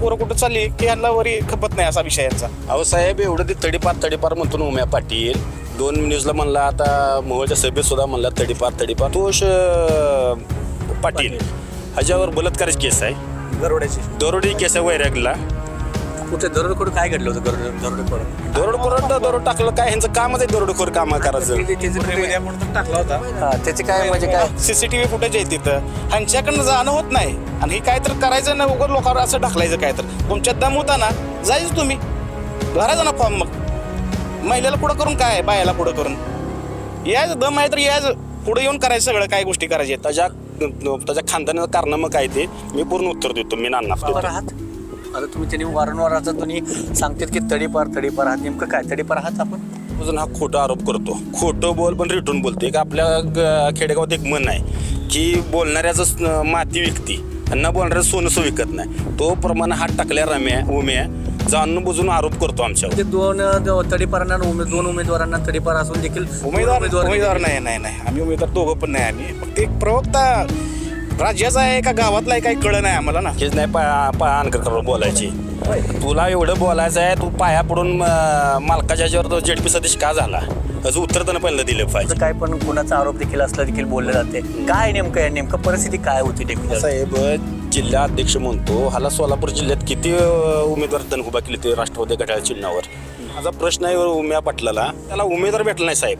पोरं कुठं चालली की यांना वरी खपत नाही असा विषय यांचा. अहो साहेब एवढं ते तडीपार म्हणतो ना उम्या पाटील 2 न्यूजला म्हणला, आता मोहोळच्या सभेत सुद्धा म्हणला तडीपार तोष पाटील ह्याच्यावर बलात्काराची केस आहे, दरोडी केस आहे वैरागला. कुठे दरोडेखोर काय घडलं होतं? दरोड टाकलं काय ह्यांचं कामच आहे दरोडेखोर काम करायचं. टाकला होता त्याचे काय म्हणजे काय सीसीटीव्ही फुटेज आहे तिथं, ह्यांच्याकडनं जाणं होत नाही आणि हे काय तर करायचं ना उघड लोकांवर असं ढकलायचं. काय तर तुमच्यात दम होता ना जायचं तुम्ही भरायचं ना फॉर्म. मग महिलेला पुढं करून काय बायाला पुढं करून यायचं, दम आहे तर यायचं पुढे येऊन करायचं सगळं काय गोष्टी करायच्या. त्याच्या खानदानाचं कारनामं काय ते मी पूर्ण उत्तर देतो. मी नाना आता तुम्ही त्यांनी वारंवार आता तुम्ही सांगतात की तडीपार आहात, नेमकं काय तडीपार आहात आपण? अजून हा खोटा आरोप करतो, खोटं बोल पण रिटर्न बोलते. का आपल्या खेडेगावात एक म्हण आहे की बोलणाऱ्याचं माती विकती आणि न बोलणाऱ्याचं सोनंसं विकत नाही. तो प्रमाणे हात टाकल्या उम्या जाणून बुजून आरोप करतो आमच्यावर. ते दोन तडीपारांना दोन उमेदवारांना तडीपार असून देखील उमेदवार नाही आम्ही उमेदवार दोघं पण नाही. आम्ही फक्त एक प्रवक्ता राज्याचा आहे का गावातला आहे काही कळलं नाही आम्हाला ना. हेच नाही पाया बोलायची. तुला एवढं बोलायचं आहे, तू पाया पडून मालकाच्या ह्याच्यावर तो जेडपी सदस्य का झाला असं उत्तर त्यानं पहिलं दिलं पाहिजे. काय पण कुणाचा आरोप देखील असला देखील बोलले जाते. काय नेमकं परिस्थिती काय होती? साहेब जिल्हा अध्यक्ष म्हणतो, हाला सोलापूर जिल्ह्यात किती उमेदवार त्यांनी उभा केले ते राष्ट्रवादी घड्याळ चिन्हावर. माझा प्रश्न आहे उम्या पाटलाला, त्याला उमेदवार भेटला नाही साहेब.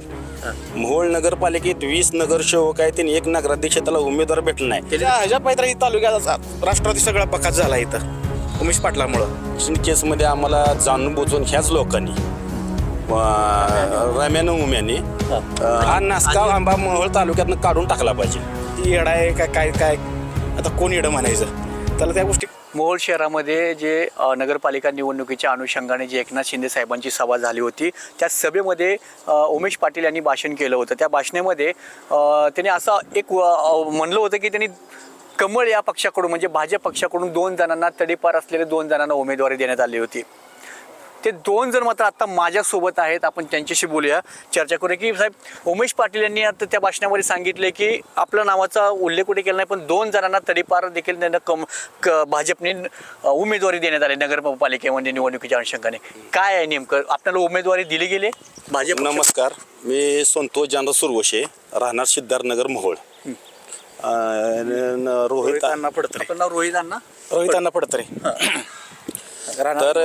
मोहोळ नगरपालिकेत 20 नगरसेवक आहे, त्यांनी 1 नगराध्यक्ष, त्याला उमेदवार भेटला नाही. ह्याच्या पैतरा तालुक्याचा राष्ट्रवादी सगळा पकाच झाला इथं उमेश पाटलामुळं. केसमध्ये आम्हाला जाणून बुजून ह्याच लोकांनी रम्यानं उम्याने हा नासका आंबा मोहोळ तालुक्यातनं काढून टाकला पाहिजे. ती येडा आहे काय आता कोण येडं म्हणायचं त्याला त्या गोष्टी. मोहोळ शहरामध्ये जे नगरपालिका निवडणुकीच्या अनुषंगाने जे एकनाथ शिंदे साहेबांची सभा झाली होती, त्या सभेमध्ये उमेश पाटील यांनी भाषण केलं होतं. त्या भाषणामध्ये त्यांनी असं एक म्हणलं होतं की त्यांनी कमळ या पक्षाकडून म्हणजे भाजप पक्षाकडून 2 जणांना तडीपार असलेले 2 जणांना उमेदवारी देण्यात आली होती. ते 2 जण मात्र आता माझ्यासोबत आहेत, आपण त्यांच्याशी बोलूया, चर्चा करूया की साहेब उमेश पाटील यांनी आता त्या भाषणामध्ये सांगितले की आपल्या नावाचा उल्लेख कुठे केला नाही, पण 2 जणांना तडीपार देखील त्यांना भाजपने उमेदवारी देण्यात आली नगरपालिकेमध्ये निवडणुकीच्या अनुषंगाने. काय आहे नेमकं, आपल्याला उमेदवारी दिली गेली भाजप? नमस्कार, मी संतोष जानराव सुरवशे, राहणार सिद्धार्थनगर मोहोळ. रोहित अण्णा पडतरे. आपलं नाव रोहित अण्णा पडतरे. तर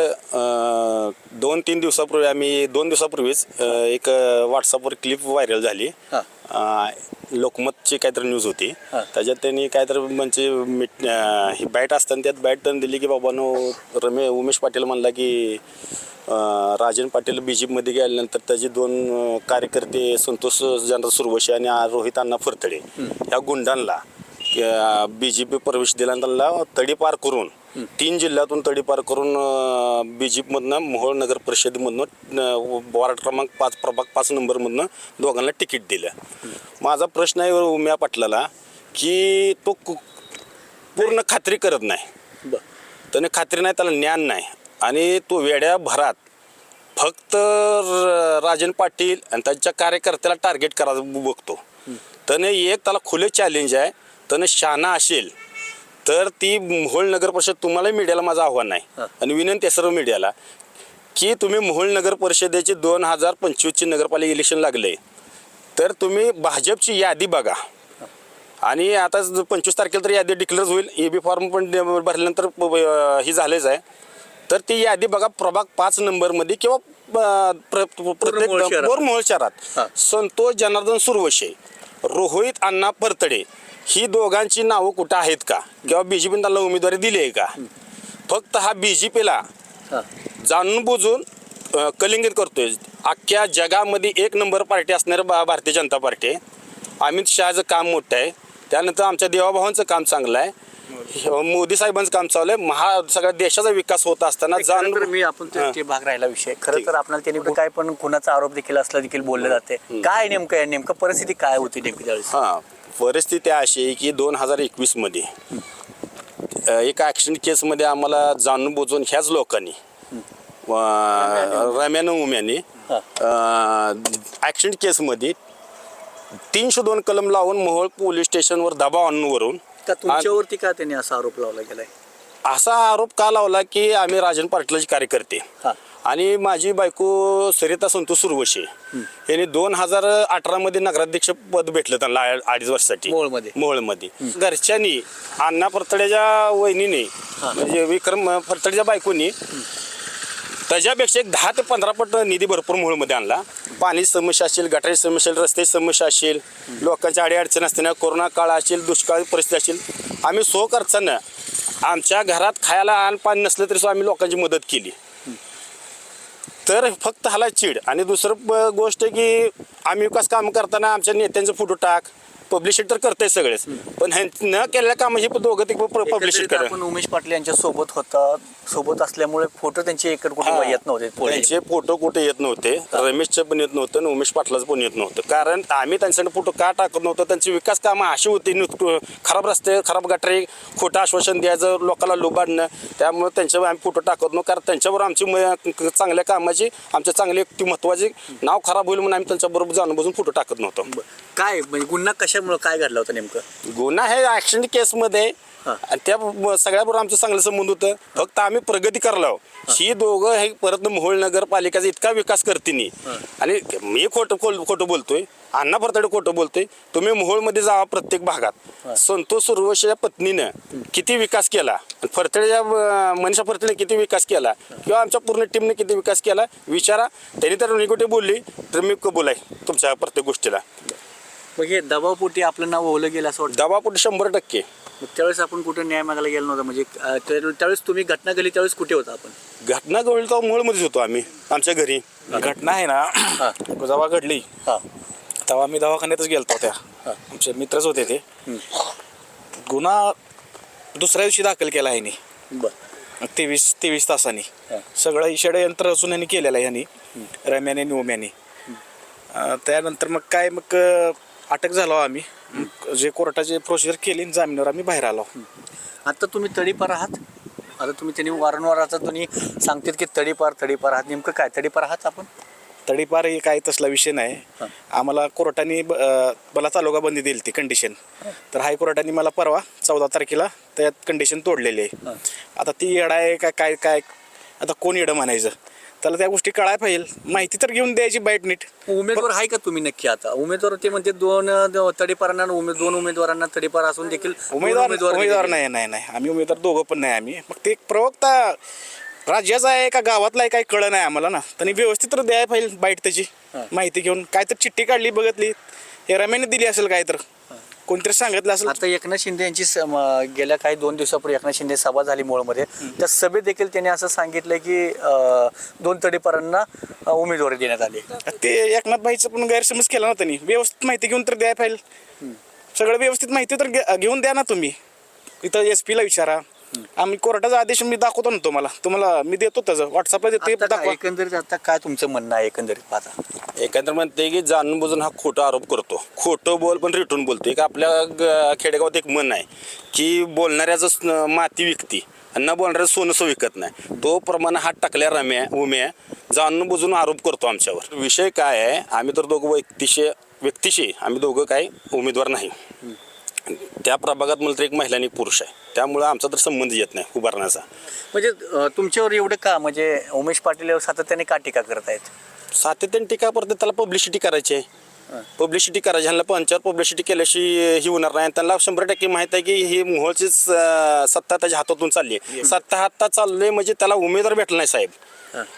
2-3 दिवसापूर्वीच एक व्हॉट्सअपवर क्लिप व्हायरल झाली. लोकमतची काहीतरी न्यूज होती, त्याच्यात त्यांनी काहीतरी म्हणजे ही बॅट असताना त्यात बॅट टर्न दिली की बाबानो उमेश पाटील म्हणला की राजन पाटील BJPमध्ये गेल्यानंतर त्याचे 2 कार्यकर्ते संतोष जानराव सुरवशे आणि रोहित अण्णा फरतडे ह्या गुंडांना BJP प्रवेश दिला आणि त्यांना तडीपार करून 3 जिल्ह्यातून तडीपार करून BJPमधनं मोहोळ नगर परिषदेमधनं वार्ड क्रमांक 5 प्रभाग 5 नंबरमधनं दोघांना तिकीट दिलं. माझा प्रश्न आहे उम्या पाटलाला की तो पूर्ण खात्री करत नाही, त्याने खात्री नाही, त्याला ज्ञान नाही आणि तो वेड्या भरात फक्त राजन पाटील आणि त्यांच्या कार्यकर्त्याला टार्गेट करायला बघतो. त्याला खुले चॅलेंज आहे, त्याने शहाणा असेल तर ती मोहोळ नगर परिषद, तुम्हाला मीडियाला माझं आव्हान आहे आणि विनंती आहे सर्व मीडियाला की तुम्ही मोहोळ नगर परिषदेचे 2025ची नगरपालिका इलेक्शन लागले तर तुम्ही भाजपची यादी बघा आणि आता 25 तारखेला तर यादी डिक्लेअर होईल. EB फॉर्म पण भरल्यानंतर ही झालेच आहे, तर ती यादी बघा. प्रभाग 5 नंबरमध्ये किंवा प्रत्येक मोहोळ शहरात संतोष जनार्दन सुरवशे, रोहित अण्णा परतडे ही दोघांची नावं कुठं आहेत का किंवा BJPने त्यांना उमेदवारी दिली आहे का? फक्त हा BJPला जाणून बुजून कलिंगड करतोय. अख्ख्या जगामध्ये 1 नंबर पार्टी असणारी भारतीय जनता पार्टी. अमित शहाचं काम मोठं आहे, त्यानंतर आमच्या देवाभावांचं काम चांगलं आहे, मोदी साहेबांचं काम चालू आहे. सगळ्या देशाचा विकास होत असताना आपण ते भाग राहिला विषय. खरं तर आपल्याला त्यांनी काय पण कुणाचा आरोप देखील असला देखील बोलले जाते. काय नेमकं परिस्थिती काय होती नेमकी त्यावेळेस? परिस्थिती अशी आहे की 2021 मध्ये एका ॲक्सिडेंट केसमध्ये आम्हाला जाणून बुजून ह्याच लोकांनी रम्यानं उम्याने ॲक्सिडेंट केसमध्ये 302 कलम लावून मोहोळ पोलीस स्टेशनवर दबाव आणून तुमच्यावरती का त्यांनी असा आरोप लावला गेलाय? असा आरोप का लावला की आम्ही राजन पाटलाचे कार्यकर्ते हां. आणि माझी बायको सरिता संतोष सुरवशे यांनी 2018 मध्ये नगराध्यक्ष पद भेटलं त्यांना 2.5 वर्षासाठी मोहोळमध्ये. मोहोळमध्ये घरच्यांनी अण्णा फरतड्याच्या वहिनीने म्हणजे विक्रम फरतड्याच्या बायकोनी त्याच्यापेक्षा एक 10 ते 15 पट निधी भरपूर मोहोळमध्ये आणला. पाणी समस्या असेल, गटारी समस्या असेल, रस्ते समस्या असेल, लोकांच्या अडीअडचण असताना कोरोना काळ असेल, दुष्काळ परिस्थिती असेल, आम्ही खर्चानं आमच्या घरात खायला अन्न पाणी नसलं तरी आम्ही लोकांची मदत केली. तर फक्त हाला चीड आणि दुसरं गोष्ट की आम्ही विकास काम करताना आमच्या नेत्यांचे फोटो टाक पब्लिशिट तर करताय सगळेच, पण हे न केलेल्या कामाची दोघं ते पब्लिशिट करा. आपण उमेश पाटील यांच्या सोबत असल्यामुळे फोटो त्यांचे एकत्र कुठे येत नव्हते. त्यांचे फोटो कुठे येत नव्हते, रमेशचं पण येत नव्हतं आणि उमेश पाटलाचं पण येत नव्हतं. कारण आम्ही त्यांच्याकडे फोटो का टाकत नव्हतो, त्यांची विकास कामं अशी होती, खराब रस्ते, खराब गटारी, खोटं आश्वासन द्यायचं, लोकांना लुबाडणं, त्यामुळे त्यांच्यावर आम्ही फोटो टाकत नव्हतो. कारण त्यांच्यावर आमची चांगल्या कामाची, आमच्या चांगली महत्वाची नाव खराब होईल म्हणून आम्ही त्यांच्याबरोबर जाणून बसून फोटो टाकत नव्हतो. काय म्हणजे गुन्हा कशामुळे काय घडला होता नेमकं? गुन्हा हे ऍक्सिडेंट केसमध्ये आणि त्या सगळ्याबरोबर आमचं चांगलं संबंध होतं. फक्त आम्ही प्रगती करलो. ही दोघं हे परत मोहोळ नगरपालिकेचा इतका विकास करते आणि मी खोटं बोलतोय, अण्णा फरतडे खोटं बोलतोय. तुम्ही मोहोळमध्ये जावा प्रत्येक भागात. संतोष सुरवशेच्या पत्नीनं किती विकास केला, फरतड्याच्या मनीषा फरतडे किती विकास केला किंवा आमच्या पूर्ण टीमने किती विकास केला विचारा. त्यांनी तर निकोटे बोलली तर मी कबूल आहे तुमच्या प्रत्येक गोष्टीला. मग हे दबावपोटी आपलं नाव ओळखलं गेलं असं वाटतं? दबापोटी 100%. मग त्यावेळेस आपण कुठं न्याय मागायला गेलो नव्हतं म्हणजे त्यावेळेस तुम्ही घटना घडली त्यावेळेस कुठे होता आपण? घटना घडली तर मोहोळमध्येच होतो आम्ही आमच्या घरी. घटना आहे ना जेव्हा घडली हां तेव्हा आम्ही दवाखान्यातच गेलतो. त्या आमचे मित्रच होते ते. गुन्हा दुसऱ्या दिवशी दाखल केला आहे नी बरं 23 तासांनी. सगळं षडयंत्र असून यांनी केलेलं आहे यांनी, रम्याने आणि उम्याने. त्यानंतर मग काय मग अटक झालो आम्ही. जे कोर्टाचे प्रोसिजर केली आणि जामिनावर आम्ही बाहेर आलो. आता तुम्ही तडीपार आहात? आता तुम्ही त्यांनी वारंवार आता तुम्ही सांगतात की तडीपार आहात, नेमकं काय तडीपार आहात आपण? तडीपार हे काय तसला विषय नाही. आम्हाला कोर्टाने मला तालुका बंदी दिली ती कंडिशन. तर हायकोर्टाने मला परवा 14 तारखेला त्यात कंडिशन तोडलेली आहे. आता ती येडा आहे काय काय आता कोण येडं म्हणायचं, त्याला त्या गोष्टी कळायला पाहिजे. माहिती तर घेऊन द्यायची बाईट नीट. उमेदवार आहे का तुम्ही नक्की? आता उमेदवार ते म्हणते 2 तडीपारांना 2 उमेदवारांना तडीपार असून देखील उमेदवार नाही आम्ही उमेदवार दोघं पण नाही आम्ही. मग ते एक प्रवक्ता राज्याचा आहे का गावातला आहे काही कळ नाही आम्हाला ना. त्यांनी व्यवस्थित तर द्यायला पाहिजे बाईट त्याची माहिती घेऊन. काय तर चिठ्ठी काढली बघितली, हे रम्याने दिली असेल काय तर कोणतरी सांगितलं असेल. आता एकनाथ शिंदे यांची गेल्या काही 2 दिवसापूर्वी एकनाथ शिंदे सभा झाली मोहोळमध्ये. त्या सभेत देखील त्यांनी असं सांगितलं की 2 तडीपारांना उमेदवारी देण्यात आली. ते एकनाथ भाईचं पण गैरसमज केला ना त्यांनी. व्यवस्थित माहिती घेऊन तर द्यायला पाहिजे. सगळं व्यवस्थित माहिती तर घेऊन द्या ना तुम्ही. इथं SP ला विचारा. आम्ही कोर्टाचा आदेश मी दाखवतो ना तुम्हाला मी देतो त्याचं व्हॉट्सअपला देतो. दाखवा. एकंदरीत आता काय तुमचं म्हणणं आहे एकंदरीत पाहता? एकंदर म्हणते की जाणून बुजून हा खोटा आरोप करतो. खोटं बोल पण रिटून बोलतो. एक आपल्या खेडेगावात एक म्हण आहे की बोलणाऱ्याचं माती विकती आणि न बोलणाऱ्याचं सोनं विकत नाही. तो प्रमाणे हात टाकल्या उम्या जाणून बुजून आरोप करतो आमच्यावर. विषय काय आहे, आम्ही तर दोघं व्यक्तिशी आम्ही दोघं काही उमेदवार नाही. त्या प्रभागात मला तर एक महिला आणि पुरुष आहे, त्यामुळं आमचा तर संबंध येत नाही उभारण्याचा. म्हणजे तुमच्यावर एवढं का म्हणजे उमेश पाटील सातत्याने का टीका करतायत? सातत्याने टीका करते, त्याला पब्लिसिटी करायची आहे. पब्लिसिटी करायची, ह्यांना पंचावर पब्लिसिटी केल्याशी ही होणार नाही. त्यांना 100% माहीत आहे की ही मोहोळची सत्ता त्याच्या हातातून चालली आहे. सत्ता हातात चालली म्हणजे त्याला उमेदवार भेटला नाही साहेब.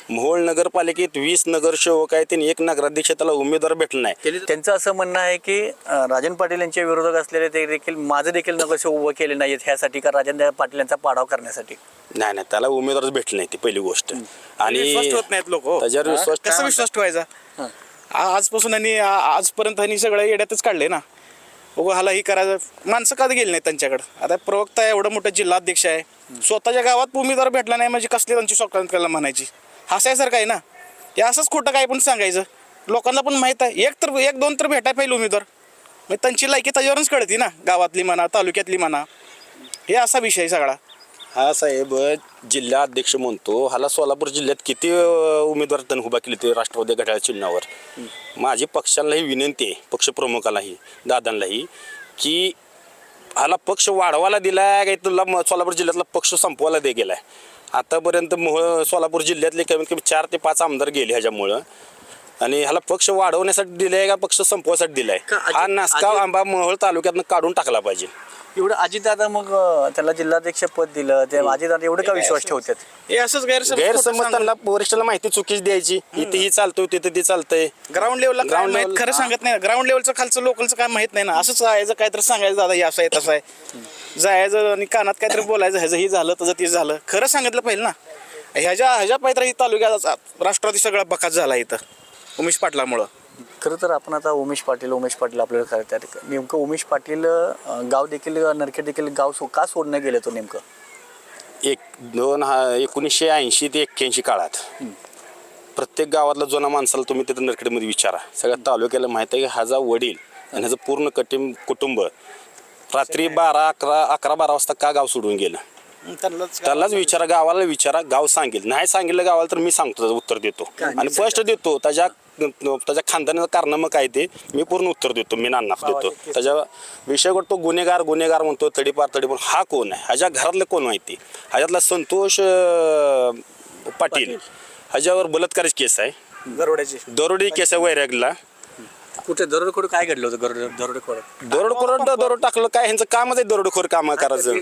मोहोळ नगरपालिकेत 20 नगरसेवक आहेत, त्यांनी 1 नगराध्यक्ष त्याला उमेदवार भेटला नाही. त्यांचं असं म्हणणं आहे की राजन पाटील यांच्या विरोधक असलेले ते देखील माझं देखील नगरसेवक उभं केले नाहीत ह्यासाठी का राजन पाटील यांचा पाडाव करण्यासाठी. नाही त्याला उमेदवारच भेटले नाही ती पहिली गोष्ट. आणि विश्वास ठेवत नाहीत लोक. त्याच्यावर विश्वास कसा विश्वास ठेवायचा? आजपासून आणि आजपर्यंत आणि सगळं येड्यातच काढले ना. हाला ही करायचं माणसं का गेली नाही त्यांच्याकडे. आता प्रवक्ता एवढं मोठं जिल्हाध्यक्ष आहे, स्वतःच्या गावात उमेदवार भेटला नाही म्हणजे कसली त्यांची स्वतंत्र म्हणायची. हसायसारखं आहे ना. हे असंच खोटं काय पण सांगायचं. लोकांना पण माहीत आहे 1-2 तर भेटायला पाहिजे उमेदवार. मग त्यांची लायकी त्याच्यावरच कळती ना, गावातली म्हणा तालुक्यातली म्हणा. हे असा विषय सगळा. हा साहेब जिल्हा अध्यक्ष म्हणतो, हाला सोलापूर जिल्ह्यात किती उमेदवार त्यांनी उभा केले ते राष्ट्रवादी घड्याळ चिन्हावर. माझी पक्षांनाही विनंती आहे, पक्षप्रमुखालाही दादांनाही, की ह्याला पक्ष वाढवायला दिलाय का तुला सोलापूर जिल्ह्यातला पक्ष संपवायला गेलाय. आतापर्यंत सोलापूर जिल्ह्यातले कमीत कमी 4 ते 5 आमदार गेले ह्याच्यामुळं. आणि ह्याला पक्ष वाढवण्यासाठी दिलाय का पक्ष संपवायसाठी दिलाय. हा नासका आंबा मोहोळ तालुक्यातनं काढून टाकला पाहिजे. एवढं अजितदादा मग त्याला जिल्हाध्यक्ष पद दिलं ते अजितदादा एवढं का विश्वास ठेवतात? हे असंच गैरसमज त्यांना वरिष्ठाला माहिती चुकीच द्यायची. इथे ही चालतोय तिथे ती चालतंय. ग्राउंड लेवलला Ground माहित level- खरं सांगत नाही. ग्राउंड लेवलचं खालचं लोकलचं काय माहित नाही ना. असंच यायचं काहीतरी सांगायचं दादा हे असं आहे तसं आहे जायचं आणि कानात काहीतरी बोलायचं ह्याचं हे झालं तसं ते झालं. खरं सांगितलं पाहिजे ना. ह्याच्या पायत्र ही तालुक्याचा राष्ट्रवादी सगळा बकास झाला इथं उमेश पाटलामुळं. खरं तर आपण आता उमेश पाटील आपल्याला कळतात. नेमकं उमेश पाटील गाव देखील नरखेड देखील गाव का सोडणं गेलं तो नेमकं? 1980 ते 81 काळात प्रत्येक गावातला जुना माणसाला तुम्ही तिथं नरखेडमध्ये विचारा. सगळ्या तालुक्याला माहिती आहे की ह्याचा वडील आणि ह्याचं पूर्ण कुटुंब रात्री 11-12 वाजता का गाव सोडून गेलं. त्यालाच विचारा, गावाला विचारा, गाव सांगेल. नाही सांगितलं गावाला तर मी सांगतो, त्याचं उत्तर देतो आणि स्पष्ट देतो. त्याच्या खानदानाचं कारनामं काय ते मी पूर्ण उत्तर देतो. मी नानाफ देतो. त्याच्या विषयावर तो गुन्हेगार म्हणतो. तडीपार हा कोण आहे, ह्याच्या घरातलं कोण माहिती. ह्याच्यातला संतोष पाटील ह्याच्यावर बलात्काराची केस आहे. दरोडी केस आहे वैरागला. कुठे दरोडेखोर काय घडलं होतं? दरोड टाकलं काय, ह्यांचं कामच आहे दरोडेखोर काम करायचं.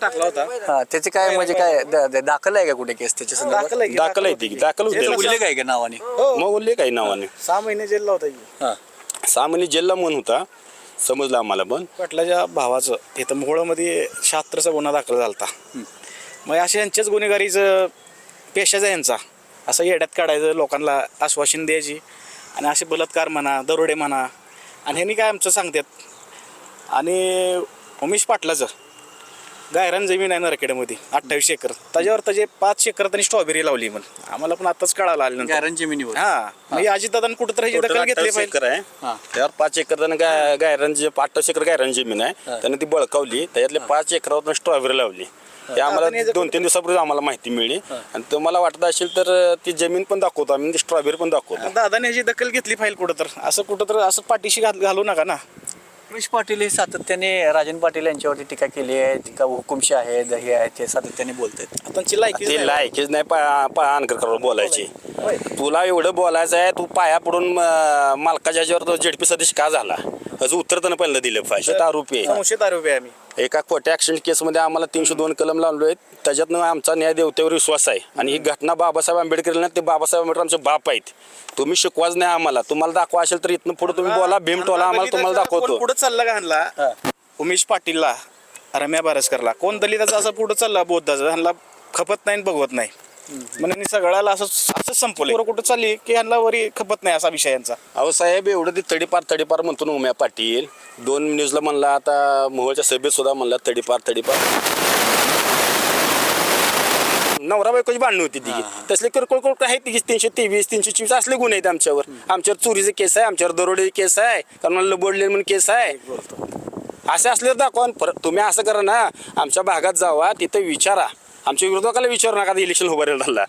टाकला होता. त्याचे काय म्हणजे काय दाखल आहे का कुठे केस त्याच्या संदर्भात? दाखल आहे ती दाखल उल्लेख आहे का नावाने? मग उल्लेख आहे नावाने. 6 महिने जेलला होता. 6 महिने जेलला म्हणून होता समजलं आम्हाला. पण पाटलाच्या भावाचं इथं मोहोळमध्ये 76चा गुन्हा दाखल झाला होता. मग अशा यांच्याच गुन्हेगारीचं पेशाचा यांचा असं येड्यात काढायचं, लोकांना आश्वासन द्यायची आणि असे बलात्कार म्हणा, दरोडे म्हणा. आणि ह्यांनी काय आमचं सांगतात. आणि उमेश पाटलाचं गायरान जमीन आहे नरखेडमध्ये 28 एकर. त्याच्यावर त्याचे 5 एकर त्यांनी स्ट्रॉबेरी लावली. म्हणून आम्हाला पण आताच कळायला आलं. गायरान जमिनीवर म्हणजे अजितदादांनी कुठंतरी ह्याची दखल घेतली पाहिजे. एकर आहे त्यावर 5 एकर त्यानं गायरान 28 एकर गायरान जमीन आहे. त्यानं ती बळकावली. त्याच्यातले 5 एकरावर स्ट्रॉबेरी लावली. ते आम्हाला 2-3 दिवसापूर्वी आम्हाला माहिती मिळली. आणि तुम्हाला वाटत असेल तर ती जमीन पण दाखवतो आम्ही, स्ट्रॉबेरी पण दाखवतो. दादाने ह्याची दखल घेतली पाहिजे कुठं तर असं पाठीशी घालू नका ना. उमेश पाटील हे सातत्याने राजन पाटील यांच्यावरती टीका केली आहे. टीका हुकुमशी आहे, हे आहे, ते सातत्याने बोलतात. त्यांची लायकी ते लायकीच नाही अनकर बोलायची. तुला एवढं बोलायचं आहे, तू पाया पडून मालकाच्या ह्याच्यावर जेडपी सदस्य का झाला ह्याचं उत्तर त्यानं पहिलं दिलं पाहिजे. आरोपी 900 आरोपी आहे आम्ही. एका खोट्या ऍक्सिडेंट केसमध्ये आम्हाला 302 कलम लावलो आहेत. त्याच्यातनं आमचा न्यायदेवतेवर विश्वास आहे. आणि ही घटना बाबासाहेब आंबेडकर ना, ते बाबासाहेब आंबेडकर आमचे बाप आहेत. तुम्ही शिकवाच नाही आम्हाला. तुम्हाला दाखवा असेल तर इथनं पुढे तुम्ही बोला, भीमटोला आम्हाला तुम्हाला दाखवतो. पुढे चालला का ह्यांना उमेश पाटीलला, रम्या बारसकरला कोण दलिताचं असं पुढे चालला बौद्धाचं, ह्यांना खपत नाही बघवत नाही म्हणून सगळ्याला असं संपवलं. कुठं चालली की ह्यांना वरी खपत नाही असा विषय यांचा. अहो साहेब, एवढं ते तडीपार म्हणतो ना उम्या पाटील. 2 न्यूजला म्हणला, आता मोहोळच्या सभेत सुद्धा म्हणला तडीपार. नवरा बायकोची भांडणं होती ती. तसले किरकोळ आहेत. 323, 324 असले गुन्हे आहेत आमच्यावर. आमच्यावर चोरीचे केस आहे, आमच्यावर दरोडे केस आहे, कारण मला लबडले म्हणून केस आहे. असे असले दाखवा. तुम्ही असं करा ना, आमच्या भागात जावा, तिथं विचारा. आमच्या विरोधकाला विचारू नका इलेक्शन उभारायला झाला.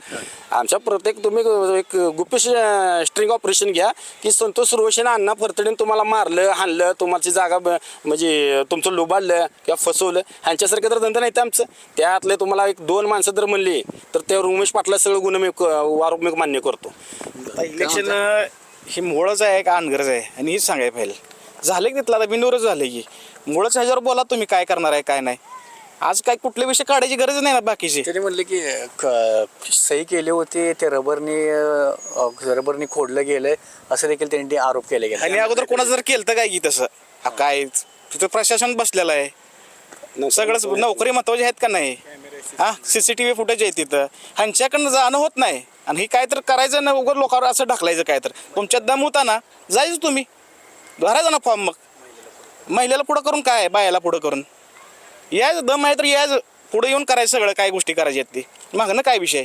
आमच्या प्रत्येक तुम्ही एक गुप्त स्ट्रिंग ऑपरेशन घ्या की संतोष सुरवशेने अण्णा फरतडीने तुम्हाला मारलं, हाणलं, तुम्हाला जागा म्हणजे तुमचं लुबाडलं किंवा फसवलं, ह्यांच्यासारखं तर धंदा नाही आमचं. त्यातले तुम्हाला 1-2 माणसं जर म्हणली तर त्यावर उमेश पाटला सगळं गुन्हे मी मान्य करतो. इलेक्शन ही मोळच आहे का अनगरज आहे आणि हेच सांगायला पाहिजे. झालं की तिथलं आता बिंदूरच झालं की मोळच ह्याच्यावर बोला तुम्ही काय करणार आहे काय नाही. आज काय कुठले विषय काढायची गरज नाही ना बाकीचे. त्याने म्हणले की सही केली होती, ते रबरनी खोडलं गेलंय असं देखील त्यांनी आरोप केले गेले. आणि अगोदर कोणाचं जर केलं तर काय की तसं काय तिथं प्रशासन बसलेलं आहे. सगळंच नोकरी महत्वाची आहेत का नाही. CCTV फुटेज आहे तिथं. ह्यांच्याकडनं जाणं होत नाही आणि ही काय तर करायचं ना, उघड लोकांवर असं ढकलायचं काय तर. तुमच्यात दम होता ना, जायचं तुम्ही भरायचं ना फॉर्म. मग महिलेला पुढं करून काय, बायाला पुढं करून याच दम आहे तर याच पुढे येऊन करायचं सगळं काय गोष्टी करायची आहेत ती. मागणं काय विषय.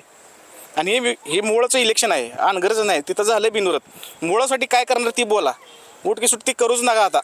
आणि हे मुळाचं इलेक्शन आहे, अनगरज नाही. तिथं झालं बिनुरत. मुळासाठी काय करणार ती बोला. उठकी सुट्टी करूच नका आता.